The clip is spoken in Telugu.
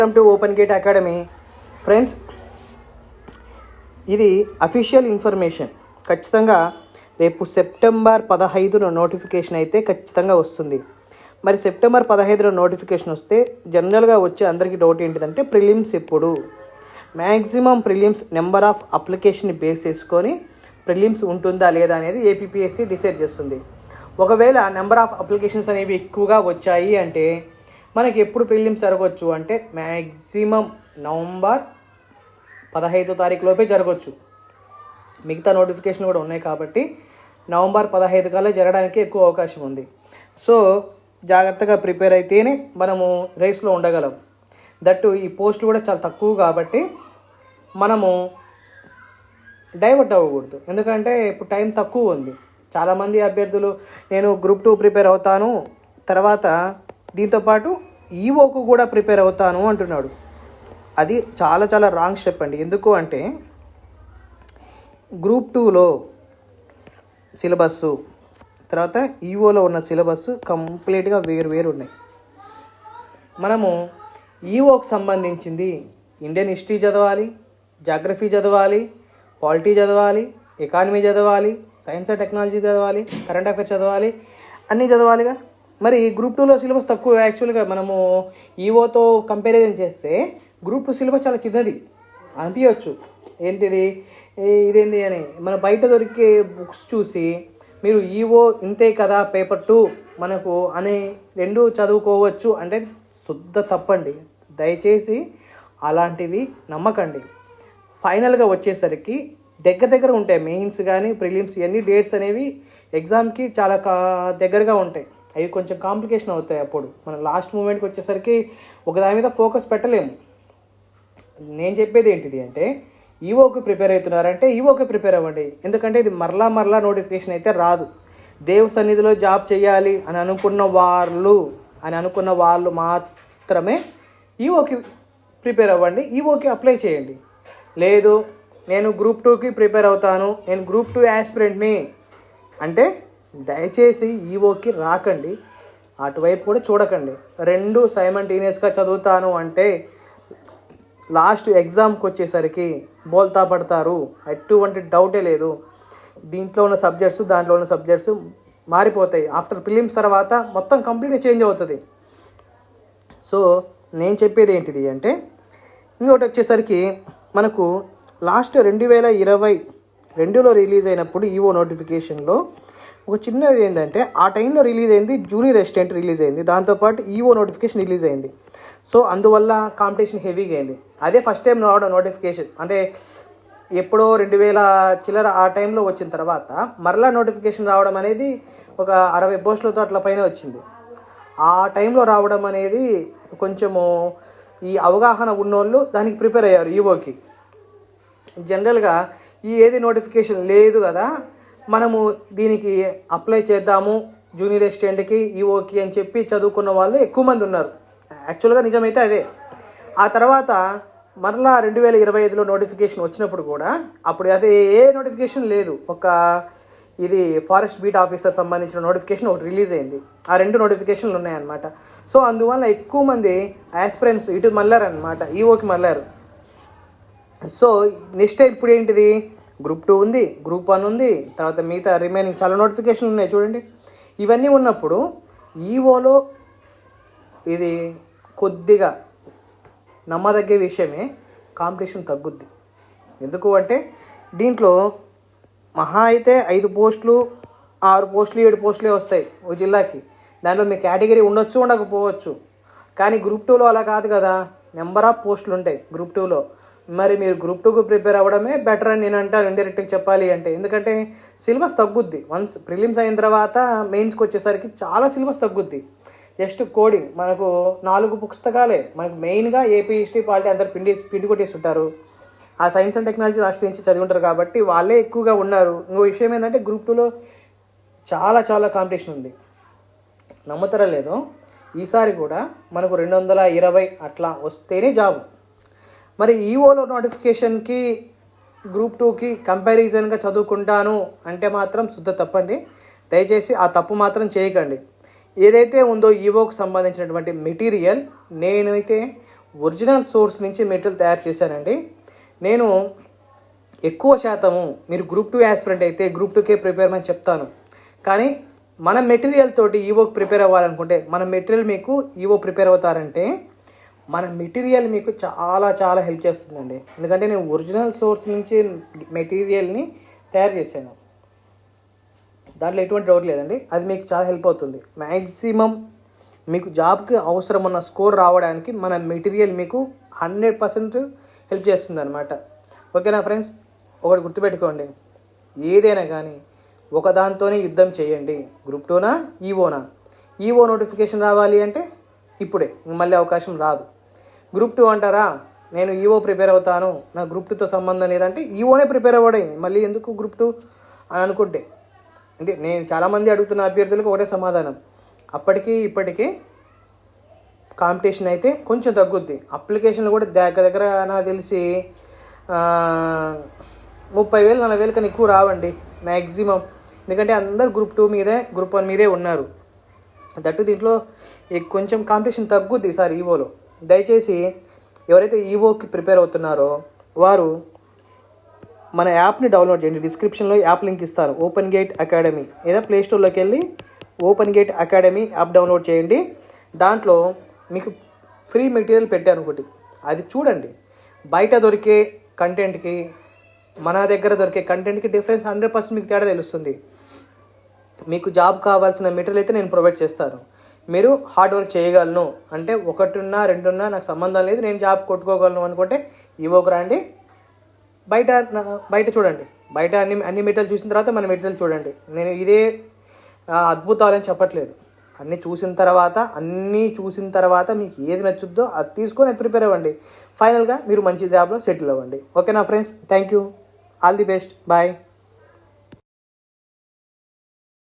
Welcome to open gate academy friends. ఇది అఫీషియల్ ఇన్ఫర్మేషన్. ఖచ్చితంగా రేపు సెప్టెంబర్ 15న నోటిఫికేషన్ అయితే ఖచ్చితంగా వస్తుంది. మరి సెప్టెంబర్ 15న నోటిఫికేషన్ వస్తే జనరల్గా వచ్చే అందరికీ డౌట్ ఏంటిదంటే ప్రిలిమ్స్ ఎప్పుడు, maximum prelims number of application base చేసుకొని ప్రిలిమ్స్ ఉంటుందా లేదా అనేది ఏపీపీఎస్సీ డిసైడ్ చేస్తుంది. ఒకవేళ నెంబర్ ఆఫ్ అప్లికేషన్స్ అనేవి ఎక్కువగా వచ్చాయి అంటే మనకి ఎప్పుడు ప్రిలిమ్స్ జరగవచ్చు అంటే మ్యాక్సిమం నవంబర్ 15వ తారీఖులోపే జరగవచ్చు. మిగతా నోటిఫికేషన్ కూడా ఉన్నాయి కాబట్టి నవంబర్ 15 కల్లా జరగడానికి ఎక్కువ అవకాశం ఉంది. సో జాగ్రత్తగా ప్రిపేర్ అయితేనే మనము రేస్లో ఉండగలం. దట్టు ఈ పోస్టులు కూడా చాలా తక్కువ కాబట్టి మనము డైవర్ట్ అవ్వకూడదు. ఎందుకంటే ఇప్పుడు టైం తక్కువ ఉంది. చాలామంది అభ్యర్థులు నేను గ్రూప్ 2 ప్రిపేర్ అవుతాను, తర్వాత దీంతోపాటు ఈఓకు కూడా ప్రిపేర్ అవుతాను అంటున్నాడు. అది చాలా చాలా రాంగ్ స్టెప్ అండి. ఎందుకు అంటే గ్రూప్ 2లో సిలబస్సు తర్వాత ఈఓలో ఉన్న సిలబస్సు కంప్లీట్గా వేరు ఉన్నాయి. మనము ఈఓకి సంబంధించింది ఇండియన్ హిస్టరీ చదవాలి, జాగ్రఫీ చదవాలి, పాలిటీ చదవాలి, ఎకానమీ చదవాలి, సైన్స్ అండ్ టెక్నాలజీ చదవాలి, కరెంట్ అఫైర్స్ చదవాలి, అన్నీ చదవాలిగా. మరి గ్రూప్ 2లో సిలబస్ తక్కువ. యాక్చువల్గా మనము ఈఓతో కంపారిజన్ చేస్తే గ్రూప్ 2 సిలబస్ చాలా చిన్నది అనిపించవచ్చు. ఏంటిది ఇదేంది అని మన బయట దొరికే బుక్స్ చూసి మీరు ఈఓ ఇంతే కదా పేపర్ 2 మనకు అని రెండు చదువుకోవచ్చు అంటే శుద్ధ తప్పండి. దయచేసి అలాంటివి నమ్మకండి. ఫైనల్గా వచ్చేసరికి దగ్గర ఉంటాయి. మెయిన్స్ కానీ ప్రిలిమ్స్ ఇవన్నీ డేట్స్ అనేవి ఎగ్జామ్కి చాలా దగ్గరగా ఉంటాయి. అవి కొంచెం కాంప్లికేషన్ అవుతాయి. అప్పుడు మనం లాస్ట్ మూమెంట్కి వచ్చేసరికి ఒక దాని మీద ఫోకస్ పెట్టలేము. నేను చెప్పేది ఏంటిది అంటే ఈఓకి ప్రిపేర్ అవుతున్నారంటే ఈఓకి ప్రిపేర్ అవ్వండి. ఎందుకంటే ఇది మరలా నోటిఫికేషన్ అయితే రాదు. దేవుడి సన్నిధిలో జాబ్ చేయాలి అని అనుకున్న వాళ్ళు మాత్రమే ఈఓకి ప్రిపేర్ అవ్వండి, ఈఓకి అప్లై చేయండి. లేదు నేను గ్రూప్ 2కి ప్రిపేర్ అవుతాను, నేను గ్రూప్ 2 యాస్పిరెంట్ని అంటే దయచేసి ఈఓకి రాకండి, అటువైపు కూడా చూడకండి. రెండు సైమల్టేనియస్గా చదువుతాను అంటే లాస్ట్ ఎగ్జామ్కి వచ్చేసరికి బోల్తా పడతారు. ఎటువంటి డౌటే లేదు. దీంట్లో ఉన్న సబ్జెక్ట్స్ దాంట్లో ఉన్న సబ్జెక్ట్స్ మారిపోతాయి. ఆఫ్టర్ ప్రిలిమ్స్ తర్వాత మొత్తం కంప్లీట్గా చేంజ్ అవుతుంది. సో నేను చెప్పేది ఏంటిది అంటే ఇంకోటి వచ్చేసరికి మనకు లాస్ట్ 2022లో రిలీజ్ అయినప్పుడు ఈఓ నోటిఫికేషన్లో ఒక చిన్నది ఏంటంటే ఆ టైంలో రిలీజ్ అయింది జూనియర్ అసిస్టెంట్ రిలీజ్ అయింది, దాంతోపాటు ఈఓ నోటిఫికేషన్ రిలీజ్ అయింది. సో అందువల్ల కాంపిటీషన్ హెవీగా అయింది. అదే ఫస్ట్ టైం రావడం నోటిఫికేషన్ అంటే ఎప్పుడో 2000 చిల్లర ఆ టైంలో వచ్చిన తర్వాత మరలా నోటిఫికేషన్ రావడం అనేది ఒక 60 పోస్టులతో అట్లా పైన వచ్చింది. ఆ టైంలో రావడం అనేది కొంచెము ఈ అవగాహన ఉన్నోళ్ళు దానికి ప్రిపేర్ అయ్యారు ఈఓకి. జనరల్గా ఏది నోటిఫికేషన్ లేదు కదా మనము దీనికి అప్లై చేద్దాము జూనియర్ అసిస్టెంట్కి ఈఓకి అని చెప్పి చదువుకున్న వాళ్ళు ఎక్కువ మంది ఉన్నారు. యాక్చువల్గా నిజమైతే అదే. ఆ తర్వాత మరలా 2025లో నోటిఫికేషన్ వచ్చినప్పుడు కూడా అప్పుడు అదే ఏ నోటిఫికేషన్ లేదు. ఇది ఫారెస్ట్ బీట్ ఆఫీసర్ సంబంధించిన నోటిఫికేషన్ ఒకటి రిలీజ్ అయింది. ఆ 2 నోటిఫికేషన్లు ఉన్నాయన్నమాట. సో అందువల్ల ఎక్కువ మంది ఆస్పిరెంట్స్ ఇటు మళ్ళారనమాట, ఈఓకి మళ్ళారు. సో నెక్స్ట్ ఇప్పుడు ఏంటిది గ్రూప్ 2 ఉంది, గ్రూప్ 1 ఉంది, తర్వాత మిగతా రిమైనింగ్ చాలా నోటిఫికేషన్లు ఉన్నాయి చూడండి. ఇవన్నీ ఉన్నప్పుడు ఈఓలో ఇది కొద్దిగా నమ్మదగ్గే విషయమే, కాంపిటీషన్ తగ్గుద్ది. ఎందుకు అంటే దీంట్లో మహా అయితే 5 పోస్టులు 6 పోస్టులు 7 పోస్టులే వస్తాయి ఒక జిల్లాకి. దాంట్లో మీ కేటగిరీ ఉండొచ్చు ఉండకపోవచ్చు. కానీ గ్రూప్ 2లో అలా కాదు కదా, నెంబర్ ఆఫ్ పోస్టులు ఉంటాయి గ్రూప్ 2లో. మరి మీరు గ్రూప్ 2కు ప్రిపేర్ అవ్వడమే బెటర్ అని నేను అంటాను ఇండైరెక్ట్గా చెప్పాలి అంటే. ఎందుకంటే సిలబస్ తగ్గుద్ది. వన్స్ ప్రిలిమ్స్ అయిన తర్వాత మెయిన్స్కి వచ్చేసరికి చాలా సిలబస్ తగ్గుద్ది. జస్ట్ కోడింగ్ మనకు 4 పుస్తకాలే మనకు మెయిన్గా ఏపీ హిస్టరీ పాలిటీ అందరు పిండి కొట్టేసి ఉంటారు. ఆ సైన్స్ అండ్ టెక్నాలజీ లాస్ట్ నుంచి చదివి ఉంటారు కాబట్టి వాళ్ళే ఎక్కువగా ఉన్నారు. ఇంకో విషయం ఏంటంటే గ్రూప్ 2లో చాలా కాంపిటీషన్ ఉంది. నమ్ముతారా లేదో ఈసారి కూడా మనకు 220 అట్లా వస్తేనే జాబ్. మరి ఈఓలో నోటిఫికేషన్కి గ్రూప్ 2కి కంపారిజన్గా చదువుకుంటాను అంటే మాత్రం శుద్ధ తప్పండి. దయచేసి ఆ తప్పు మాత్రం చేయకండి. ఏదైతే ఉందో ఈఓకి సంబంధించినటువంటి మెటీరియల్ నేనైతే ఒరిజినల్ సోర్స్ నుంచి మెటీరియల్ తయారు చేశానండి. నేను ఎక్కువ శాతము మీరు గ్రూప్ 2 యాస్పిరెంట్ అయితే గ్రూప్ 2కే ప్రిపేర్ అని చెప్తాను. కానీ మన మెటీరియల్ తోటి ఈవోకి ప్రిపేర్ అవ్వాలనుకుంటే మన మెటీరియల్ మీకు ఈవో ప్రిపేర్ అవుతారంటే మన మెటీరియల్ మీకు చాలా చాలా హెల్ప్ చేస్తుందండి. ఎందుకంటే నేను ఒరిజినల్ సోర్స్ నుంచి మెటీరియల్ని తయారు చేశాను, దాంట్లో ఎటువంటి డౌట్ లేదండి. అది మీకు చాలా హెల్ప్ అవుతుంది. మ్యాక్సిమం మీకు జాబ్కి అవసరం ఉన్న స్కోర్ రావడానికి మన మెటీరియల్ మీకు 100% హెల్ప్ చేస్తుంది అనమాట. ఓకేనా ఫ్రెండ్స్, ఒకటి గుర్తుపెట్టుకోండి, ఏదైనా కానీ ఒకదాంతోనే యుద్ధం చేయండి. గ్రూప్ 2నా ఈవోనా, ఈవో నోటిఫికేషన్ రావాలి అంటే ఇప్పుడే, మళ్ళీ అవకాశం రాదు. గ్రూప్ 2 అంటారా, నేను ఈవో ప్రిపేర్ అవుతాను, నా గ్రూప్ 2తో సంబంధం లేదంటే ఈవోనే ప్రిపేర్ అవ్వడం, మళ్ళీ ఎందుకు గ్రూప్ 2 అని అనుకుంటే. అంటే నేను చాలామంది అడుగుతున్న అభ్యర్థులకు ఒకటే సమాధానం, అప్పటికి ఇప్పటికీ కాంపిటీషన్ అయితే కొంచెం తగ్గుద్ది. అప్లికేషన్లు కూడా దగ్గర నాకు తెలిసి 30,000 40,000 కన్నా ఎక్కువ రావండి మ్యాక్సిమం. ఎందుకంటే అందరు గ్రూప్ 2 మీదే గ్రూప్ 1 మీదే ఉన్నారు. దట్టు దీంట్లో కొంచెం కాంపిటీషన్ తగ్గుద్ది ఈసారి ఈవోలో. దయచేసి ఎవరైతే ఈవోకి ప్రిపేర్ అవుతున్నారో వారు మన యాప్ని డౌన్లోడ్ చేయండి. డిస్క్రిప్షన్లో యాప్ లింక్ ఇస్తాను, ఓపెన్ గేట్ అకాడమీ. లేదా ప్లేస్టోర్లోకి వెళ్ళి open gate academy app download చేయండి. దాంట్లో మీకు ఫ్రీ మెటీరియల్ పెట్టాను ఒకటి, అది చూడండి. బయట దొరికే కంటెంట్కి మన దగ్గర దొరికే కంటెంట్కి డిఫరెన్స్ 100% మీకు తేడా తెలుస్తుంది. మీకు జాబ్ కావాల్సిన మెటీరియల్ అయితే నేను ప్రొవైడ్ చేస్తాను. మీరు హార్డ్ వర్క్ చేయగలను అంటే 1 ఉన్నా 2 ఉన్నా నాకు సంబంధం లేదు, నేను జాబ్ కొట్టుకోగలను అనుకుంటే ఈవోకి రండి. బయట చూడండి, బయట అన్ని మెటీరియల్ చూసిన తర్వాత మన మెటీరియల్ చూడండి. నేను ఇదే అద్భుతాలని చెప్పట్లేదు. అన్నీ చూసిన తర్వాత మీకు ఏది నచ్చుద్దో అది తీసుకొని ప్రిపేర్ అవ్వండి. ఫైనల్గా మీరు మంచి జాబ్లో సెటిల్ అవ్వండి. ఓకేనా friends, thank you, all the best, bye.